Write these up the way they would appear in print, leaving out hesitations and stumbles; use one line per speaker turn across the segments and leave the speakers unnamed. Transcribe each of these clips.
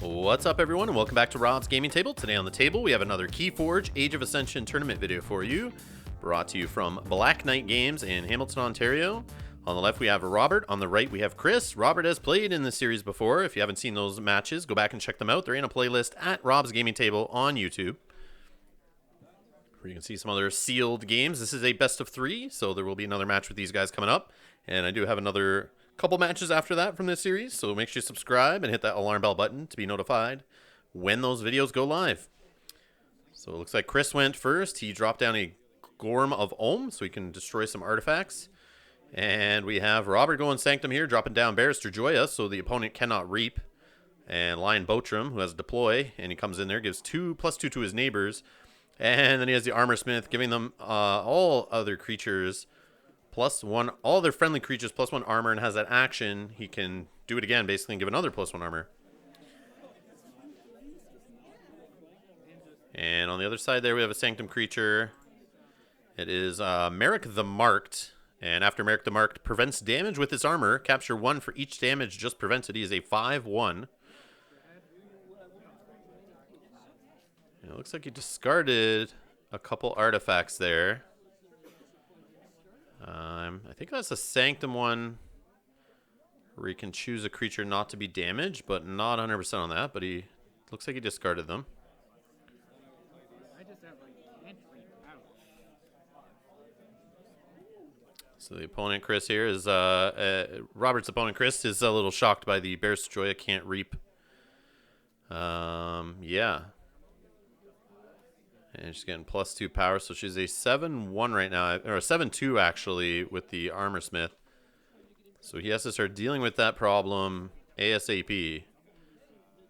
What's up, everyone, and welcome back to Rob's Gaming Table. Today on the table, we have another Keyforge Age of Ascension tournament video for you, brought to you from Black Knight Games in Hamilton, Ontario. On the left, we have Robert. On the right, we have Chris. Robert has played in this series before. If you haven't seen those matches, go back and check them out. They're in a playlist at Rob's Gaming Table on YouTube, where you can see some other sealed games. This is a best of 3, so there will be another match with these guys coming up. And I do have another couple matches after that from this series, so make sure you subscribe and hit that alarm bell button to be notified when those videos go live. So it looks like Chris went first. He dropped down a Gorm of Ohm, so he can destroy some artifacts. And we have Robert going Sanctum here, dropping down Barrister Joya, so the opponent cannot reap. And Lion Botram, who has a deploy, and he comes in there, gives +2 to his neighbors. And then he has the Armor Smith, giving them all other creatures +1, all their friendly creatures +1 armor, and has that action. He can do it again, basically, and give another +1 armor. And on the other side there, we have a Sanctum creature. It is Merrick the Marked. And after Merrick the Marked prevents damage with his armor, capture 1 for each damage just prevented. He is a 5/1. It looks like he discarded a couple artifacts there. I think that's a Sanctum one where you can choose a creature not to be damaged, but not 100% on that. But he looks like he discarded them. So the opponent, Chris, here is Robert's opponent, Chris, is a little shocked by the Barrister Joya can't reap. Yeah. And she's getting +2 power, so she's a 7/1 right now, or a 7/2 actually, with the Armor Smith. So he has to start dealing with that problem ASAP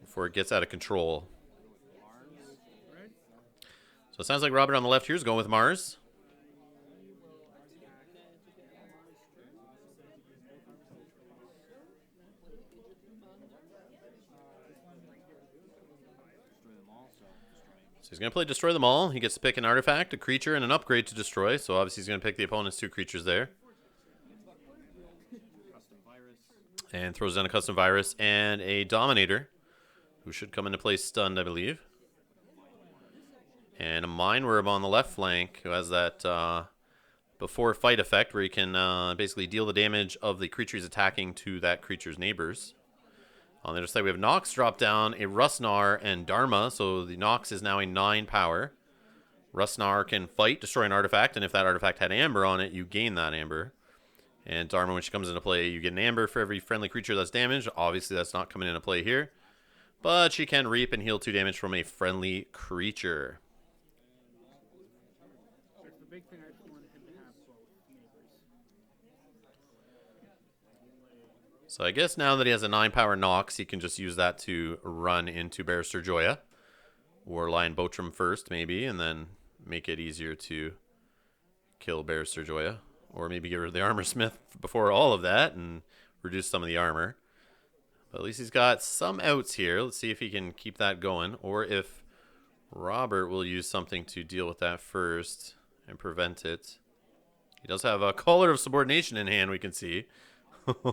before it gets out of control. So it sounds like Robert on the left here is going with Mars. He's going to play Destroy Them All. He gets to pick an artifact, a creature, and an upgrade to destroy. So obviously he's going to pick the opponent's 2 creatures there. And throws down a Custom Virus and a Dominator, who should come into play stunned, I believe. And a Mind Wurm on the left flank, who has that before fight effect, where he can basically deal the damage of the creature he's attacking to that creature's neighbors. On the other side, we have Nox drop down a Rustnar and Dharma, so the Nox is now a 9 power. Rustnar can fight, destroy an artifact, and if that artifact had Amber on it, you gain that Amber. And Dharma, when she comes into play, you get an Amber for every friendly creature that's damaged. Obviously, that's not coming into play here. But she can reap and heal 2 damage from a friendly creature. So I guess now that he has a 9 power Nox, he can just use that to run into Barrister Joya. Or Lion Botram first, maybe, and then make it easier to kill Barrister Joya. Or maybe get rid of the Armor Smith before all of that and reduce some of the armor. But at least he's got some outs here. Let's see if he can keep that going. Or if Robert will use something to deal with that first and prevent it. He does have a Collar of Subordination in hand, we can see.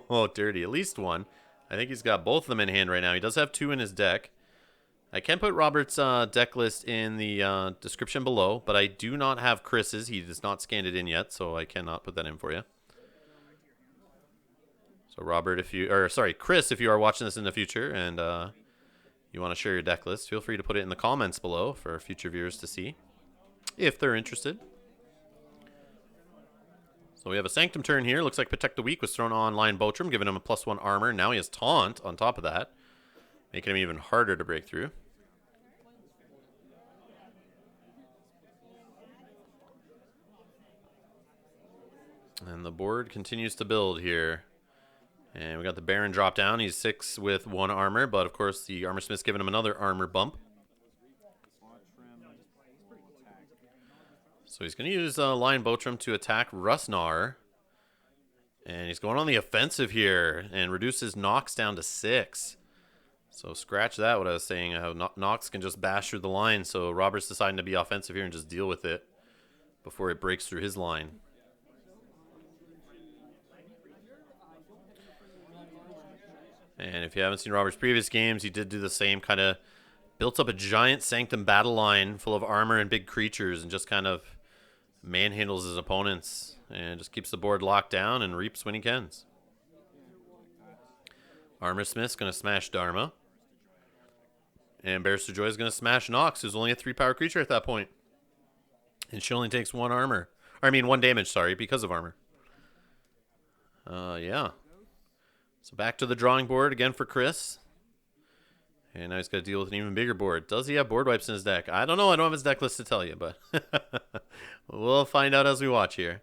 Oh, dirty. At least 1. I think he's got both of them in hand right now. He does have 2 in his deck. I can put Robert's deck list in the description below, but I do not have Chris's. He has not scanned it in yet, so I cannot put that in for you. So Robert, Chris, if you are watching this in the future and you want to share your deck list, feel free to put it in the comments below for future viewers to see, if they're interested. So we have a Sanctum turn here. Looks like Protect the Weak was thrown on Lion Botram, giving him a +1 armor. Now he has Taunt on top of that, making him even harder to break through. And the board continues to build here. And we got the Baron drop down. He's 6 with 1 armor, but of course the Armor Smith's giving him another armor bump. So he's going to use Lion Botram to attack Rustnar. And he's going on the offensive here and reduces Nox down to 6. So scratch that, what I was saying, how Nox can just bash through the line. So Robert's deciding to be offensive here and just deal with it before it breaks through his line. And if you haven't seen Robert's previous games, he did do the same, kind of built up a giant Sanctum battle line full of armor and big creatures and just kind of manhandles his opponents and just keeps the board locked down and reaps when he can. Armor Smith's going to smash Dharma. And Barrister Joy is going to smash Nox, who's only a 3-power creature at that point. And she only takes 1 armor. Or, I mean, 1 damage, sorry, because of armor. Yeah. So back to the drawing board again for Chris. And now he's got to deal with an even bigger board. Does he have board wipes in his deck? I don't know. I don't have his deck list to tell you, but we'll find out as we watch here.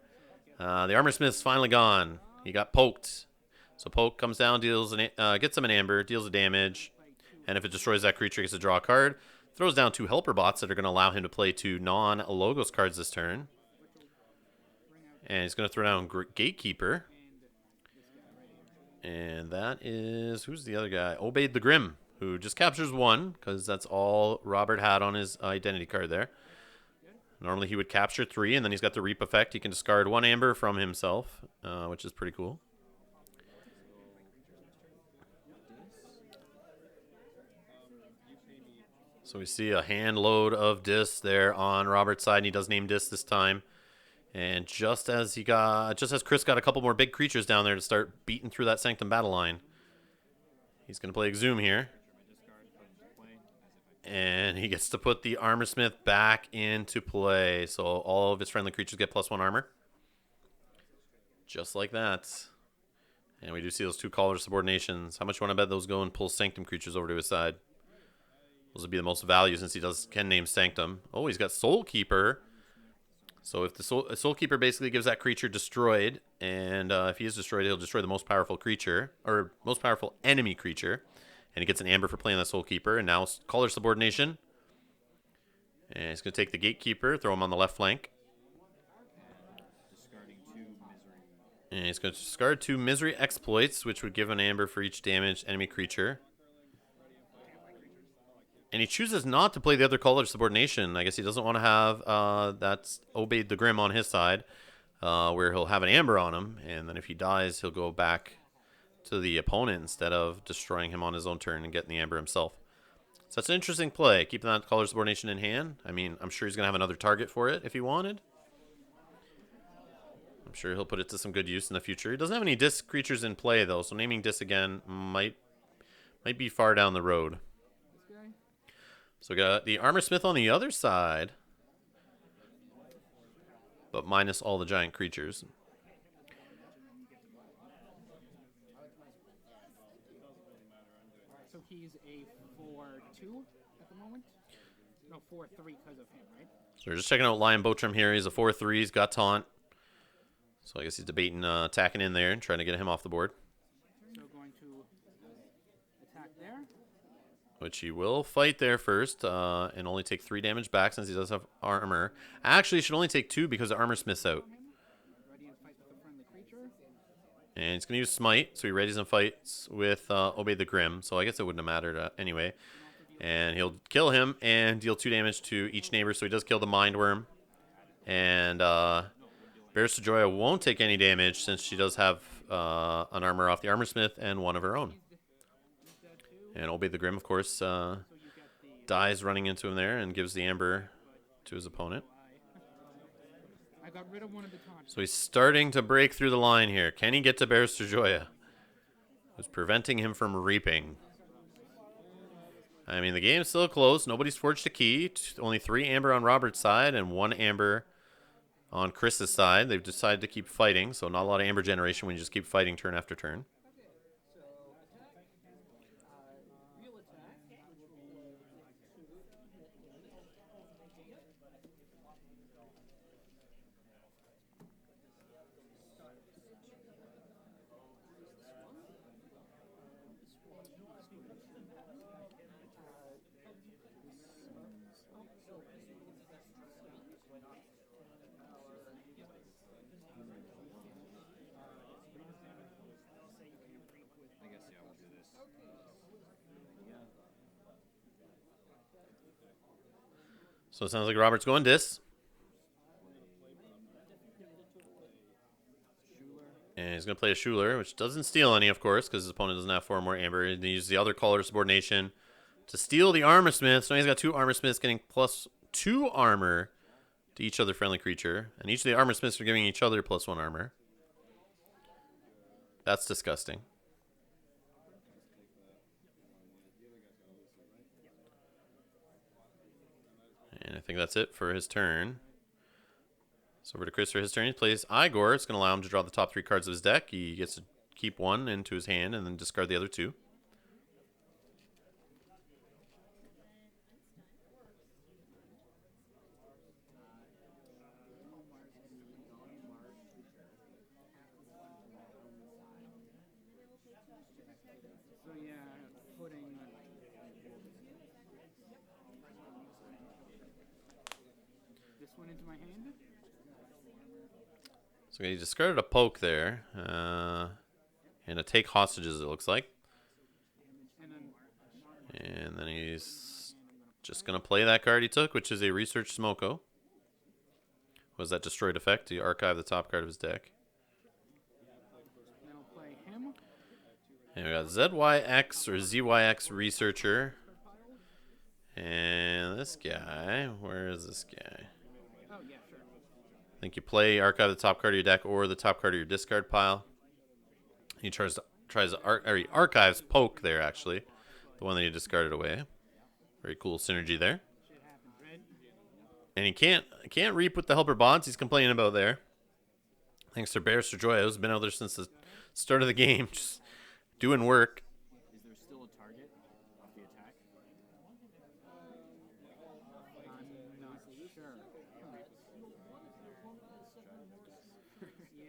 The Armor Smith's finally gone. He got poked. So poke comes down, gets him an amber, deals the damage. And if it destroys that creature, he gets to draw a card. Throws down 2 helper bots that are going to allow him to play 2 non-logos cards this turn. And he's going to throw down Gatekeeper. And that is, who's the other guy? Obeyed the Grim, who just captures 1, because that's all Robert had on his identity card there. Normally he would capture 3, and then he's got the Reap effect. He can discard 1 amber from himself, which is pretty cool. So we see a hand load of discs there on Robert's side, and he does name discs this time. And just as Chris got a couple more big creatures down there to start beating through that Sanctum battle line, he's going to play Exhume here. And he gets to put the Armor Smith back into play. So all of his friendly creatures get +1 armor. Just like that. And we do see those 2 Caller Subordinations. How much you want to bet those go and pull Sanctum creatures over to his side? Those would be the most value since he can name Sanctum. Oh, he's got Soul Keeper. So if the Soul Keeper basically gives that creature destroyed, and if he is destroyed, he'll destroy the most powerful creature, or most powerful enemy creature. And he gets an amber for playing that Soul Keeper. And now Caller Subordination. And he's going to take the Gatekeeper, throw him on the left flank. And he's going to discard 2 Misery Exploits, which would give an amber for each damaged enemy creature. And he chooses not to play the other Caller Subordination. I guess he doesn't want to have that's Obeyed the Grim on his side, where he'll have an amber on him. And then if he dies, he'll go back to the opponent instead of destroying him on his own turn and getting the amber himself. So that's an interesting play, keeping that Caller Subordination in hand. I mean, I'm sure he's going to have another target for it if he wanted. I'm sure he'll put it to some good use in the future. He doesn't have any disc creatures in play, though, so naming disc again might be far down the road. So we got the Armor Smith on the other side, but minus all the giant creatures.
So he's a 4-2 at the moment? No, 4-3 because of him, right?
So we're just checking out Lion Botrim here. He's a 4-3. He's got taunt. So I guess he's debating attacking in there and trying to get him off the board.
So going to attack there.
Which he will fight there first and only take 3 damage back since he does have armor. Actually, he should only take 2 because the Armor Smith's out.
Ready to fight with a friendly creature.
And he's going to use Smite, so he readies and fights with Obey the Grim. So I guess it wouldn't have mattered anyway. And he'll kill him and deal 2 damage to each neighbor. So he does kill the Mind Worm. And Barrister Joya won't take any damage since she does have an armor off the Armor Smith and 1 of her own. And Obey the Grim, of course, dies running into him there and gives the amber to his opponent.
I got rid of one of the taunts.
So he's starting to break through the line here. Can he get to Barrister Joya? Who's preventing him from reaping. I mean, the game's still close. Nobody's forged a key. Only 3 amber on Robert's side and 1 amber on Chris's side. They've decided to keep fighting, so not a lot of amber generation when you just keep fighting turn after turn. So it sounds like Robert's going dis. And he's going to play a Schuler, which doesn't steal any, of course, because his opponent doesn't have 4 more Amber. And he uses the other color subordination to steal the Armor Smith. So now he's got 2 Armor Smiths getting +2 armor to each other friendly creature. And each of the Armor Smiths are giving each other +1 armor. That's disgusting. And I think that's it for his turn. So over to Chris for his turn. He plays Igor. It's going to allow him to draw the top 3 cards of his deck. He gets to keep 1 into his hand and then discard the other 2.
So yeah, putting this one into my hand.
So he discarded a poke there. And a take hostages, it looks like. And then he's just going to play that card he took, which is a Research Smoko. Was that destroyed effect? He archived the top card of his deck.
Then I'll play him.
And we got ZYX or ZYX Researcher. And this guy, where is this guy?
Oh yeah, sure.
I think you play archive the top card of your deck or the top card of your discard pile. He tries to he archives poke there, actually, the one that he discarded away. Very cool synergy there.
Shit happens, right?
And he can't reap with the helper bonds he's complaining about there. Thanks to Barrister Joy, who's been out there since the start of the game, just doing work.
Is there still a target off the attack?
I'm not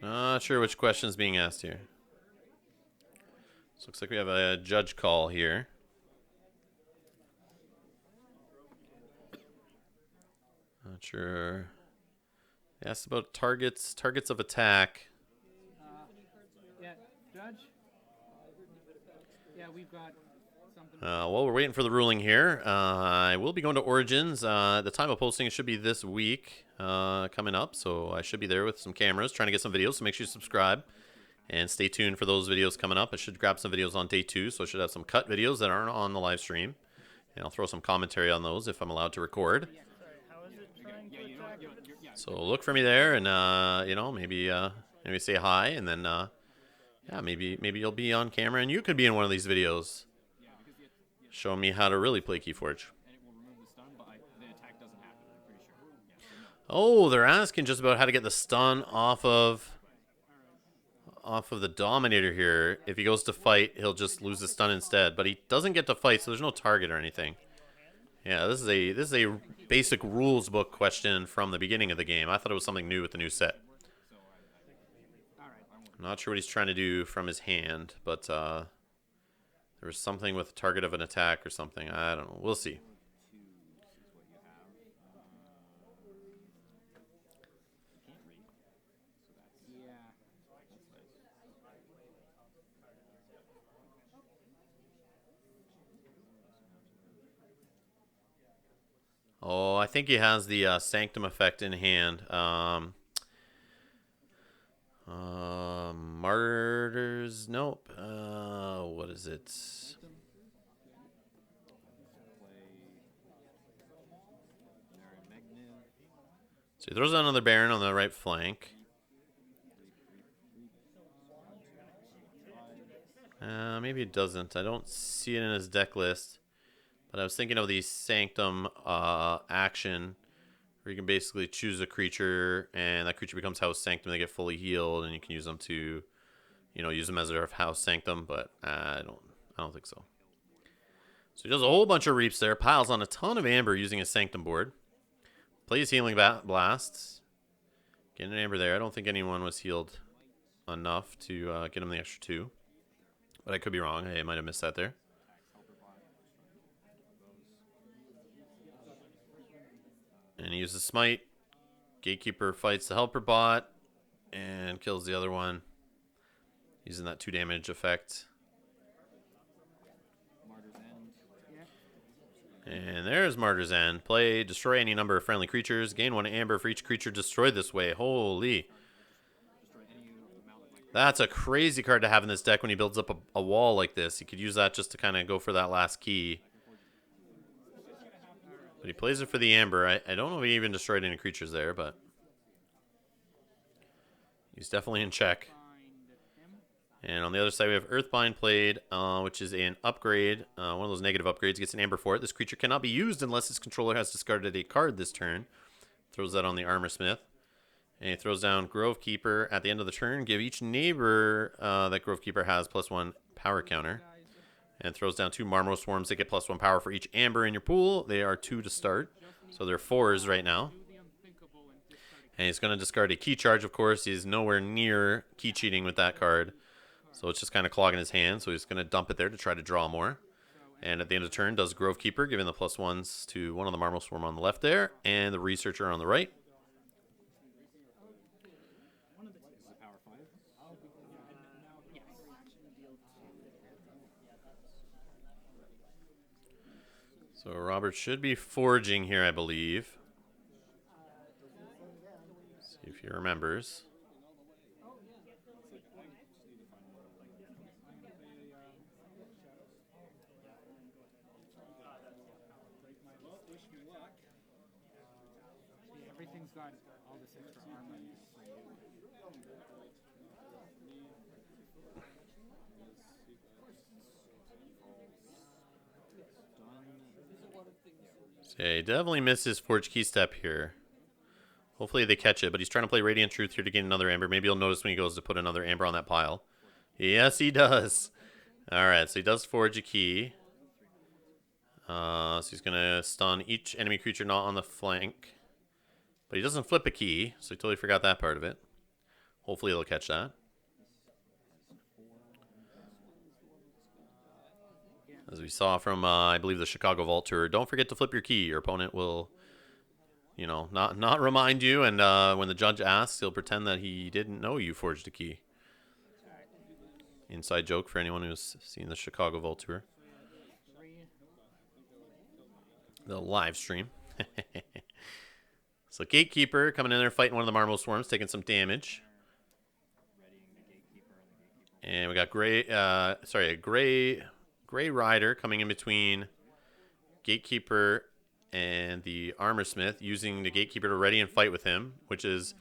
sure.
Not sure which question's being asked here. So looks like we have a judge call here. Not sure. He asked about targets of attack.
Yeah, Judge? Yeah, we've got something.
Well, we're waiting for the ruling here. I will be going to Origins. The time of posting should be this week coming up, so I should be there with some cameras trying to get some videos, so make sure you subscribe. And stay tuned for those videos coming up. I should grab some videos on day 2, so I should have some cut videos that aren't on the live stream. And I'll throw some commentary on those if I'm allowed to record. So look for me there, and you know, maybe say hi, and then yeah, maybe you'll be on camera, and you could be in one of these videos, showing me how to really play Keyforge.
And it will remove the stun, but the attack doesn't happen, I'm pretty sure. Yeah, so no.
Oh, they're asking just about how to get the stun off of the Dominator here. If he goes to fight, he'll just lose the stun instead. But he doesn't get to fight, so there's no target or anything. Yeah, this is a basic rules book question from the beginning of the game. I thought it was something new with the new set. I'm not sure what he's trying to do from his hand, but there was something with target of an attack or something. I don't know. We'll see. Oh, I think he has the Sanctum effect in hand. Martyrs? Nope. What is it? So he throws out another Baron on the right flank. Maybe it doesn't. I don't see it in his deck list. But I was thinking of the Sanctum action, where you can basically choose a creature, and that creature becomes House Sanctum. They get fully healed, and you can use them to, you know, use them as their House Sanctum. But I don't think so. So he does a whole bunch of reaps there, piles on a ton of Amber using his Sanctum board. Plays Healing Blasts. Getting an Amber there. I don't think anyone was healed enough to get him the extra 2. But I could be wrong. I might have missed that there. And he uses Smite. Gatekeeper fights the Helper bot and kills the other one using that 2 damage effect. And there's Martyr's End. Play, destroy any number of friendly creatures. Gain 1 amber for each creature destroyed this way. Holy. That's a crazy card to have in this deck when he builds up a wall like this. He could use that just to kind of go for that last key. But he plays it for the Amber. I don't know if he even destroyed any creatures there, but he's definitely in check. And on the other side, we have Earthbind played, which is an upgrade, one of those negative upgrades. Gets an Amber for it. This creature cannot be used unless its controller has discarded a card this turn. Throws that on the Armorsmith. And he throws down Grove Keeper at the end of the turn. Give each neighbor that Grove Keeper has +1 power counter. And throws down 2 Marmo Swarms that get +1 power for each Amber in your pool. They are 2 to start. So they're 4s right now. And he's going to discard a key charge, of course. He's nowhere near key cheating with that card. So it's just kind of clogging his hand. So he's going to dump it there to try to draw more. And at the end of the turn, does Grove Keeper, giving the +1s to one of the Marmo Swarm on the left there. And the Researcher on the right. So Robert should be forging here, I believe. See if he remembers.
Everything's got all this extra armor.
So yeah, he definitely missed his Forge Key step here. Hopefully they catch it, but he's trying to play Radiant Truth here to gain another Amber. Maybe he'll notice when he goes to put another Amber on that pile. Yes, he does. Alright, so he does forge a key. So he's going to stun each enemy creature not on the flank. But he doesn't flip a key, so he totally forgot that part of it. Hopefully he'll catch that. As we saw from, I believe, the Chicago Vault Tour, don't forget to flip your key. Your opponent will, you know, not remind you, and when the judge asks, he'll pretend that he didn't know you forged a key. Inside joke for anyone who's seen the Chicago Vault Tour. The live stream. So Gatekeeper coming in there fighting one of the Marmo Swarms, taking some damage. And we got a Gray Rider coming in between Gatekeeper and the Armorsmith, using the Gatekeeper to ready and fight with him, which is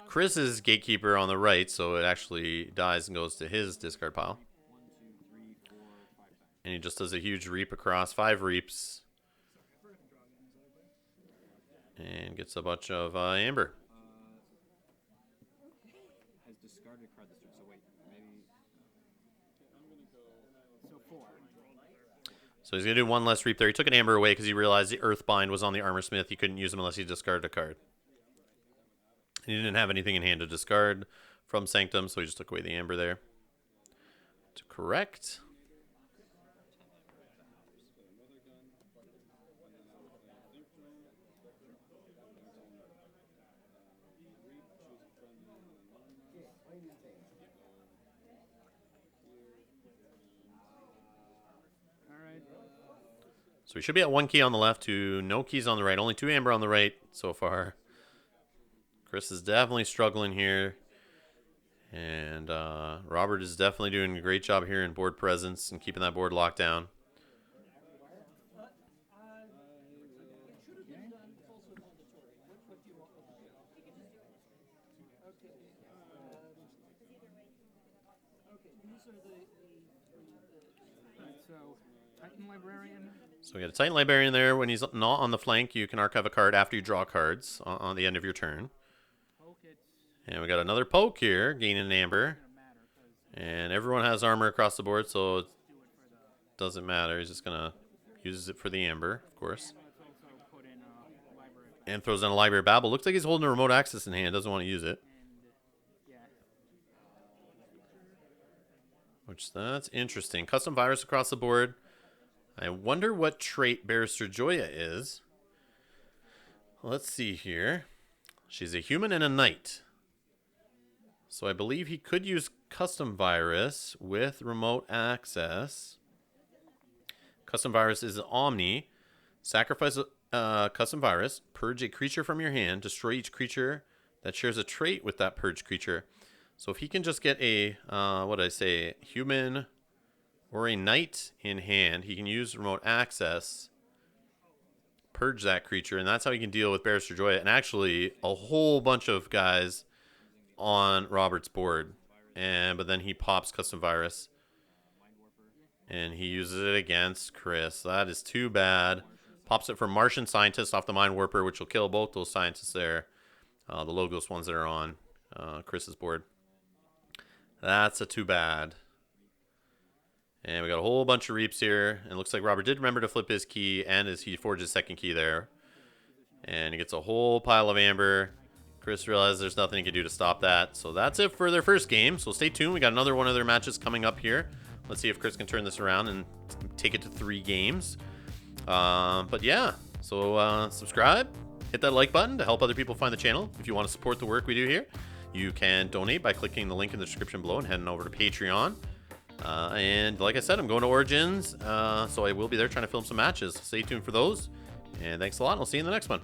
Chris's Gatekeeper on the right, so it actually dies and goes to his discard pile. And he just does a huge reap across, 5 reaps. And gets a bunch of Amber.
Has discarded a card this turn, so wait, maybe.
So 4.
So he's going to do 1 less reap there. He took an Amber away because he realized the Earthbind was on the Armorsmith. He couldn't use him unless he discarded a card. He didn't have anything in hand to discard from Sanctum, so he just took away the Amber there. To correct. So we should be at 1 key on the left to no keys on the right. Only 2 Amber on the right so far. Chris is definitely struggling here. And Robert is definitely doing a great job here in board presence and keeping that board locked down. So we got a Titan Librarian there. When he's not on the flank, you can archive a card after you draw cards on the end of your turn. And we got another Poke here, gaining an Amber. And everyone has armor across the board, so it doesn't matter. He's just going to use it for the Amber, of course. And throws in a Library Babble. Looks like he's holding a remote access in hand. Doesn't want to use it. Which, that's interesting. Custom Virus across the board. I wonder what trait Barrister Joya is. Let's see here. She's a human and a knight. So I believe he could use Custom Virus with remote access. Custom Virus is an Omni. Sacrifice a Custom Virus. Purge a creature from your hand. Destroy each creature that shares a trait with that purged creature. So if he can just get a, what did I say, human or a knight in hand, he can use remote access, purge that creature, and that's how he can deal with Barrister Joy and actually a whole bunch of guys on Robert's board. But then he pops Custom Virus, and he uses it against Chris. That is too bad. Pops it for Martian Scientist off the Mind Warper, which will kill both those scientists there. The Logos ones that are on Chris's board. That's a too bad. And we got a whole bunch of Reaps here. And it looks like Robert did remember to flip his key, and as he forged his second key there. And he gets a whole pile of Amber. Chris realized there's nothing he can do to stop that. So that's it for their first game. So stay tuned. We got another one of their matches coming up here. Let's see if Chris can turn this around and take it to 3 games. But yeah, so subscribe. Hit that like button to help other people find the channel. If you want to support the work we do here, you can donate by clicking the link in the description below and heading over to Patreon. And like I said, I'm going to Origins, so I will be there trying to film some matches. Stay tuned for those. And thanks a lot, and I'll see you in the next one.